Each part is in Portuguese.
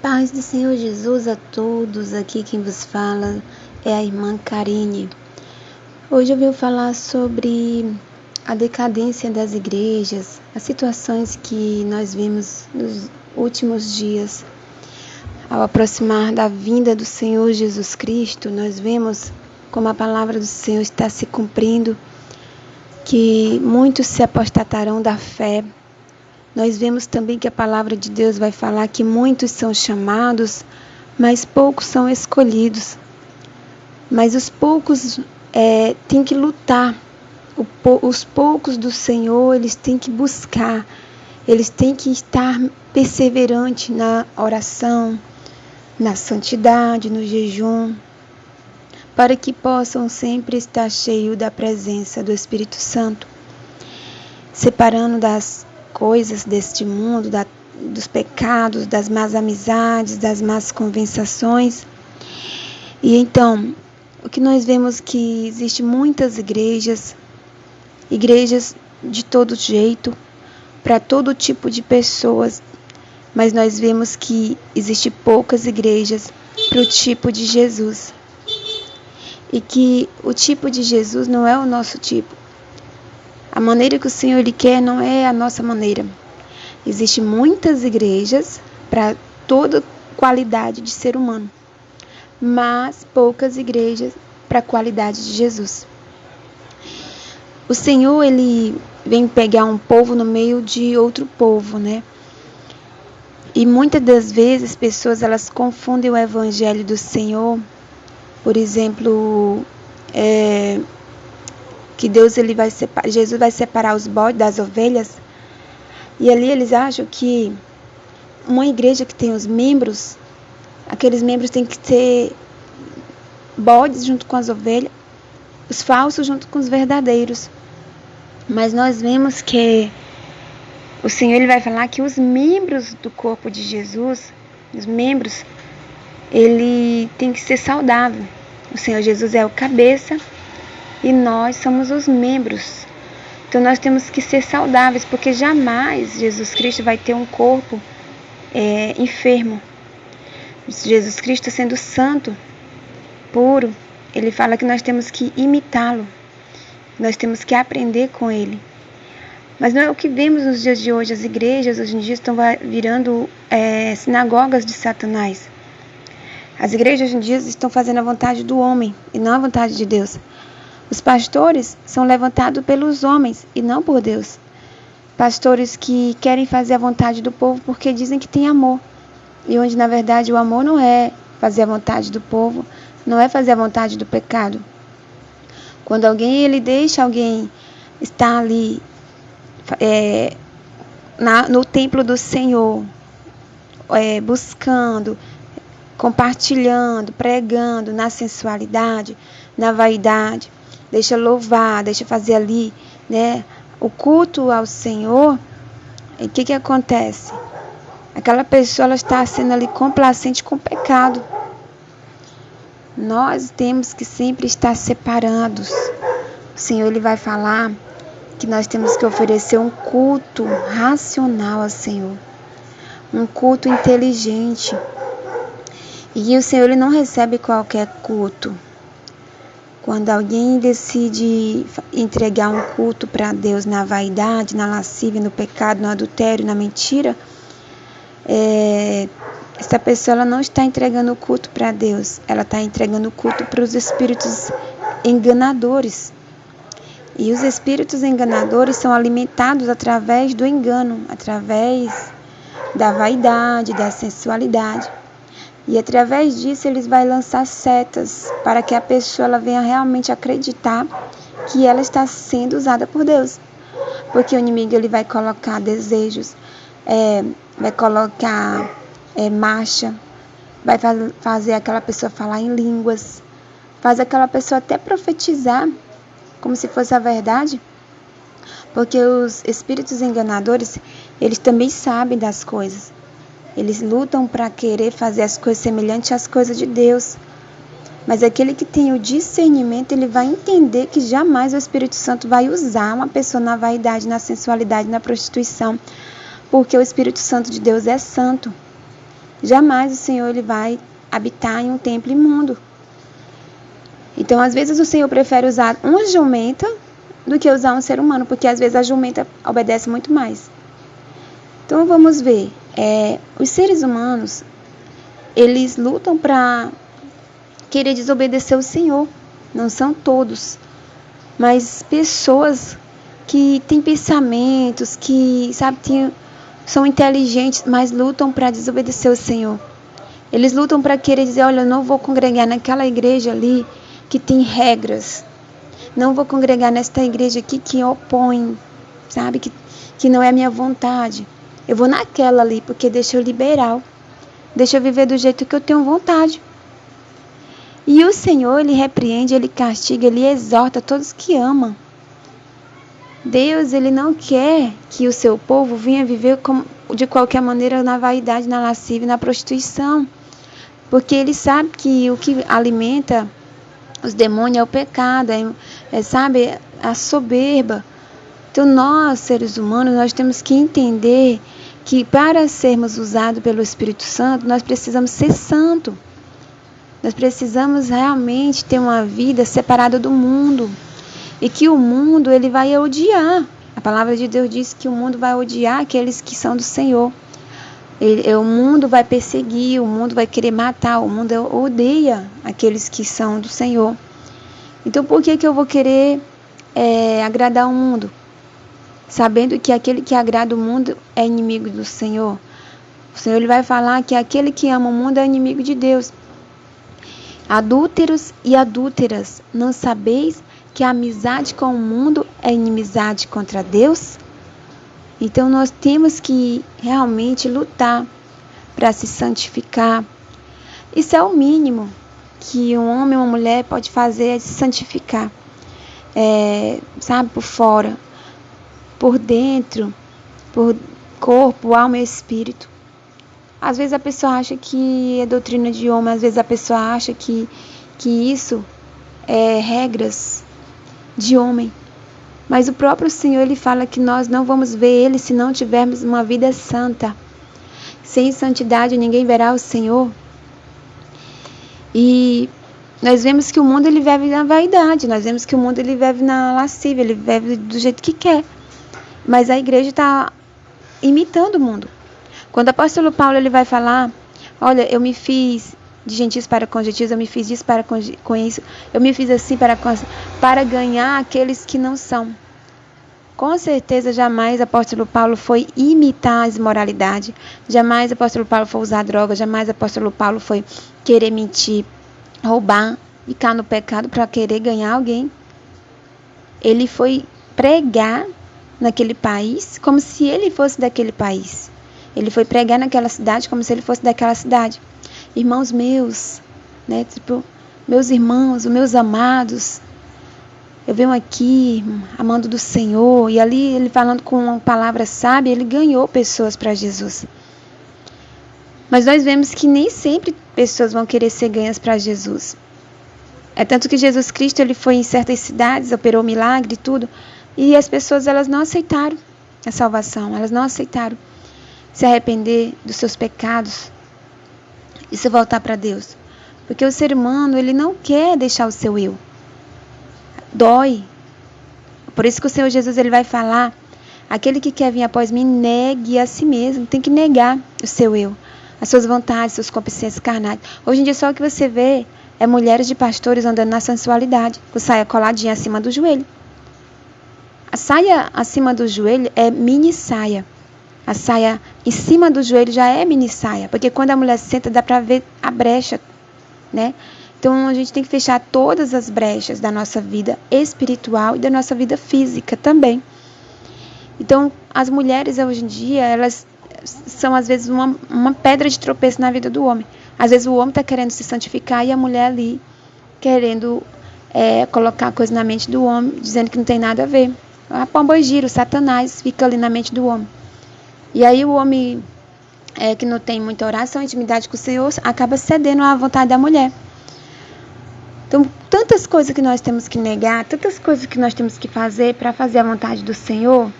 Paz do Senhor Jesus a todos, aqui quem vos fala é a irmã Karine. Hoje eu vim falar sobre a decadência das igrejas, as situações que nós vimos nos últimos dias. Ao aproximar da vinda do Senhor Jesus Cristo, nós vemos como a palavra do Senhor está se cumprindo, que muitos se apostatarão da fé. Nós vemos também que a palavra de Deus vai falar que muitos são chamados, mas poucos são escolhidos. Mas os poucos têm que lutar. Os poucos do Senhor, eles têm que buscar. Eles têm que estar perseverantes na oração, na santidade, no jejum, para que possam sempre estar cheios da presença do Espírito Santo, separando das coisas deste mundo, dos pecados, das más amizades, das más conversações. E então, o que nós vemos que existe muitas igrejas de todo jeito, para todo tipo de pessoas, mas nós vemos que existe poucas igrejas para o tipo de Jesus. E que o tipo de Jesus não é o nosso tipo. A maneira que o Senhor Ele quer não é a nossa maneira. Existem muitas igrejas para toda qualidade de ser humano, mas poucas igrejas para a qualidade de Jesus. O Senhor Ele vem pegar um povo no meio de outro povo, né? E muitas das vezes as pessoas elas confundem o evangelho do Senhor, por exemplo, que Jesus vai separar os bodes das ovelhas, e ali eles acham que uma igreja que tem os membros, aqueles membros têm que ter bodes junto com as ovelhas, os falsos junto com os verdadeiros. Mas nós vemos que o Senhor Ele vai falar que os membros do corpo de Jesus, os membros, ele tem que ser saudável. O Senhor Jesus é o cabeça e nós somos os membros. Então nós temos que ser saudáveis, porque jamais Jesus Cristo vai ter um corpo enfermo. Jesus Cristo sendo santo, puro, Ele fala que nós temos que imitá-lo. Nós temos que aprender com Ele. Mas não é o que vemos nos dias de hoje. As igrejas hoje em dia estão virando sinagogas de Satanás. As igrejas hoje em dia estão fazendo a vontade do homem e não a vontade de Deus. Os pastores são levantados pelos homens e não por Deus. Pastores que querem fazer a vontade do povo porque dizem que tem amor. E onde na verdade o amor não é fazer a vontade do povo, não é fazer a vontade do pecado. Quando ele deixa alguém estar ali no templo do Senhor, buscando, compartilhando, pregando na sensualidade, na vaidade, deixa louvar, deixa fazer ali, né, o culto ao Senhor, e o que acontece? Aquela pessoa ela está sendo ali complacente com o pecado. Nós temos que sempre estar separados. O Senhor Ele vai falar que nós temos que oferecer um culto racional ao Senhor, um culto inteligente. E o Senhor Ele não recebe qualquer culto. Quando alguém decide entregar um culto para Deus na vaidade, na lascívia, no pecado, no adultério, na mentira, essa pessoa ela não está entregando o culto para Deus, ela está entregando o culto para os espíritos enganadores. E os espíritos enganadores são alimentados através do engano, através da vaidade, da sensualidade. E através disso eles vão lançar setas para que a pessoa ela venha realmente acreditar que ela está sendo usada por Deus. Porque o inimigo ele vai colocar desejos, vai colocar marcha, vai fazer aquela pessoa falar em línguas, faz aquela pessoa até profetizar como se fosse a verdade. Porque os espíritos enganadores, eles também sabem das coisas. Eles lutam para querer fazer as coisas semelhantes às coisas de Deus. Mas aquele que tem o discernimento, ele vai entender que jamais o Espírito Santo vai usar uma pessoa na vaidade, na sensualidade, na prostituição. Porque o Espírito Santo de Deus é santo. jamais o Senhor ele vai habitar em um templo imundo. Então, às vezes, o Senhor prefere usar uma jumenta do que usar um ser humano, porque às vezes a jumenta obedece muito mais. Então, vamos ver. Os seres humanos, eles lutam para querer desobedecer o Senhor. Não são todos, mas pessoas que têm pensamentos, que, são inteligentes, mas lutam para desobedecer o Senhor. Eles lutam para querer dizer, olha, eu não vou congregar naquela igreja ali que tem regras. Não vou congregar nesta igreja aqui que opõe, que não é a minha vontade. Eu vou naquela ali, porque deixa eu liberal. Deixa eu viver do jeito que eu tenho vontade. E o Senhor, Ele repreende, Ele castiga, Ele exorta todos que amam. Deus, Ele não quer que o seu povo venha viver de qualquer maneira na vaidade, na lascívia, na prostituição. Porque Ele sabe que o que alimenta os demônios é o pecado, a soberba. Então nós, seres humanos, nós temos que entender que para sermos usados pelo Espírito Santo, nós precisamos ser santos. Nós precisamos realmente ter uma vida separada do mundo. E que o mundo, ele vai odiar. A palavra de Deus diz que o mundo vai odiar aqueles que são do Senhor. O mundo vai perseguir, o mundo vai querer matar, o mundo odeia aqueles que são do Senhor. Então por que eu vou querer agradar o mundo? Sabendo que aquele que agrada o mundo é inimigo do Senhor. O Senhor ele vai falar que aquele que ama o mundo é inimigo de Deus. Adúlteros e adúlteras, não sabeis que a amizade com o mundo é inimizade contra Deus? Então nós temos que realmente lutar para se santificar. Isso é o mínimo que um homem ou uma mulher pode fazer, é se santificar. Por fora, por dentro, por corpo, alma e espírito. Às vezes a pessoa acha que é doutrina de homem, às vezes a pessoa acha que isso é regras de homem. Mas o próprio Senhor, Ele fala que nós não vamos ver Ele se não tivermos uma vida santa. Sem santidade ninguém verá o Senhor. E nós vemos que o mundo ele vive na vaidade, nós vemos que o mundo ele vive na lascívia, ele vive do jeito que quer. Mas a igreja está imitando o mundo. Quando o apóstolo Paulo ele vai falar, olha, eu me fiz de gentios para com gentios, eu me fiz disso para com isso, eu me fiz assim para ganhar aqueles que não são. Com certeza jamais o apóstolo Paulo foi imitar as imoralidades, jamais o apóstolo Paulo foi usar droga, jamais o apóstolo Paulo foi querer mentir, roubar, ficar no pecado para querer ganhar alguém. Ele foi pregar naquele país como se ele fosse daquele país. Ele foi pregar naquela cidade como se ele fosse daquela cidade. Irmãos meus, meus irmãos, os meus amados, eu venho aqui amando do Senhor, e ali ele falando com uma palavra sábia, ele ganhou pessoas para Jesus. Mas nós vemos que nem sempre pessoas vão querer ser ganhas para Jesus. É tanto que Jesus Cristo ele foi em certas cidades, operou milagre e tudo, e as pessoas elas não aceitaram a salvação, elas não aceitaram se arrepender dos seus pecados e se voltar para Deus. Porque o ser humano ele não quer deixar o seu eu. Dói. Por isso que o Senhor Jesus ele vai falar, aquele que quer vir após mim, negue a si mesmo, tem que negar o seu eu, as suas vontades, seus concupiscências carnais. Hoje em dia só o que você vê é mulheres de pastores andando na sensualidade, com saia coladinha acima do joelho. A saia acima do joelho é mini saia. A saia em cima do joelho já é mini saia, porque quando a mulher senta dá para ver a brecha, né? Então a gente tem que fechar todas as brechas da nossa vida espiritual e da nossa vida física também. Então as mulheres hoje em dia, elas são às vezes uma pedra de tropeço na vida do homem. Às vezes o homem está querendo se santificar e a mulher ali querendo colocar coisa na mente do homem, dizendo que não tem nada a ver. A pomba gira, o Satanás fica ali na mente do homem. E aí o homem que não tem muita oração, intimidade com o Senhor, acaba cedendo à vontade da mulher. Então, tantas coisas que nós temos que negar, tantas coisas que nós temos que fazer para fazer a vontade do Senhor,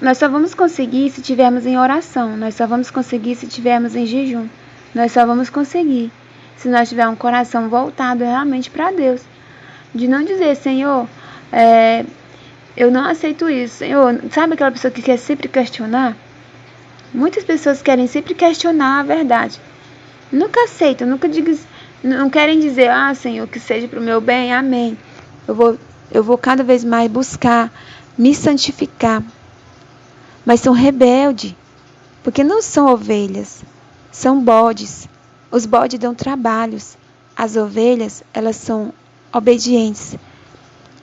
nós só vamos conseguir se tivermos em oração, nós só vamos conseguir se tivermos em jejum. Nós só vamos conseguir se nós tivermos um coração voltado realmente para Deus. De não dizer, Senhor, eu não aceito isso. Senhor, sabe aquela pessoa que quer sempre questionar? Muitas pessoas querem sempre questionar a verdade. Nunca aceitam, nunca digam, não querem dizer, Senhor, que seja para o meu bem, amém. Eu vou cada vez mais buscar me santificar. Mas são rebeldes, porque não são ovelhas, são bodes. Os bodes dão trabalhos. As ovelhas, elas são obedientes.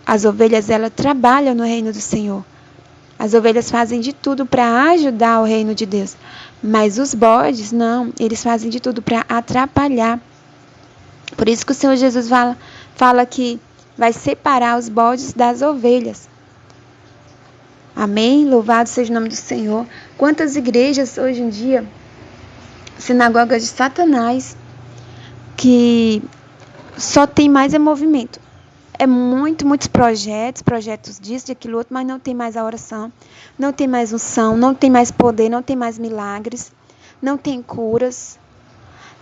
As ovelhas, elas trabalham no reino do Senhor. As ovelhas fazem de tudo para ajudar o reino de Deus. Mas os bodes, não, eles fazem de tudo para atrapalhar. Por isso que o Senhor Jesus fala que vai separar os bodes das ovelhas. Amém? Louvado seja o nome do Senhor. Quantas igrejas hoje em dia, sinagogas de Satanás, que só tem mais movimento. Muitos projetos disso, de aquilo outro, mas não tem mais a oração, não tem mais unção, não tem mais poder, não tem mais milagres, não tem curas.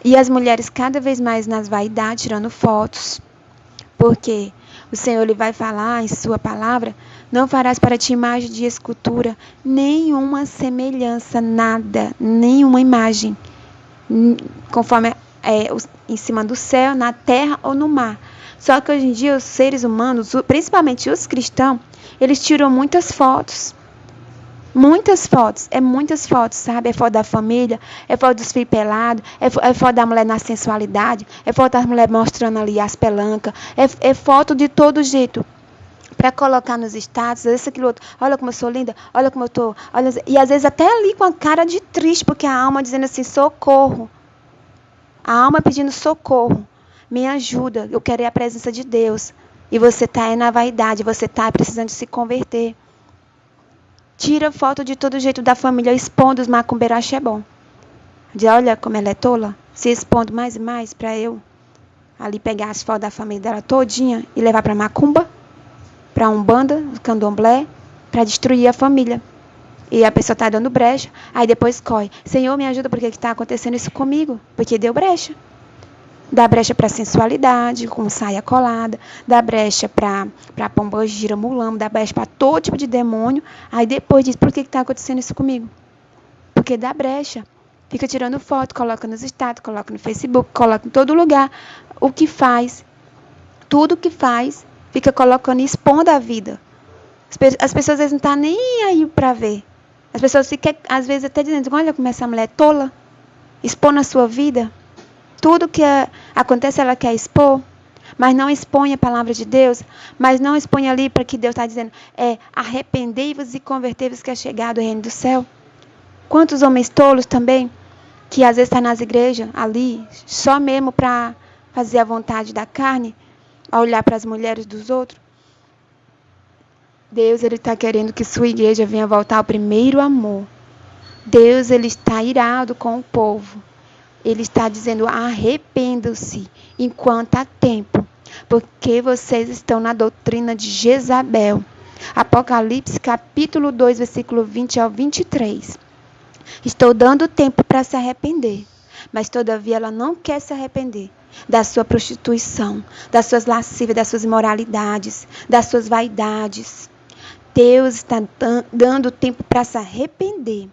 E as mulheres cada vez mais nas vaidades, tirando fotos, porque o Senhor ele vai falar em sua palavra, não farás para ti imagem de escultura, nenhuma semelhança, nada, nenhuma imagem, conforme em cima do céu, na terra ou no mar. Só que hoje em dia os seres humanos, principalmente os cristãos, eles tiram muitas fotos. Muitas fotos, sabe? É foto da família, é foto dos filhos pelados, é foto da mulher na sensualidade, é foto da mulher mostrando ali as pelancas, é foto de todo jeito. Para colocar nos status, esse, aquilo outro. Olha como eu sou linda, olha como eu tô. Olha, e às vezes até ali com a cara de triste, porque a alma dizendo assim, socorro. A alma pedindo socorro. Me ajuda, eu quero ir à presença de Deus. E você está aí na vaidade, você está precisando de se converter. Tira foto de todo jeito da família, expondo os macumbeiros, acho é bom. Diz, olha como ela é tola, se expondo mais e mais para eu ali pegar as fotos da família dela todinha e levar para macumba, para umbanda, candomblé, para destruir a família. E a pessoa está dando brecha, aí depois corre. Senhor, me ajuda, porque está acontecendo isso comigo? Porque deu brecha. Dá brecha para sensualidade, com saia colada, dá brecha para pombogira, mulamba, dá brecha para todo tipo de demônio. Aí depois diz, por que está acontecendo isso comigo? Porque dá brecha. Fica tirando foto, coloca nos status, coloca no Facebook, coloca em todo lugar. O que faz, tudo que faz, fica colocando e expondo a vida. As pessoas às vezes não estão nem aí para ver. As pessoas ficam, às vezes, até dizendo, olha como essa mulher é tola, expondo a sua vida. Tudo que acontece, ela quer expor, mas não expõe a palavra de Deus, mas não expõe ali para que Deus está dizendo, arrependei-vos e convertei-vos que é chegado o reino do céu. Quantos homens tolos também, que às vezes estão nas igrejas, ali, só mesmo para fazer a vontade da carne, a olhar para as mulheres dos outros. Deus ele está querendo que sua igreja venha voltar ao primeiro amor. Deus ele está irado com o povo. Ele está dizendo, arrependam-se enquanto há tempo, porque vocês estão na doutrina de Jezabel. Apocalipse capítulo 2, versículo 20 ao 23. Estou dando tempo para se arrepender, mas todavia ela não quer se arrepender da sua prostituição, das suas lascívias, das suas imoralidades, das suas vaidades. Deus está dando tempo para se arrepender.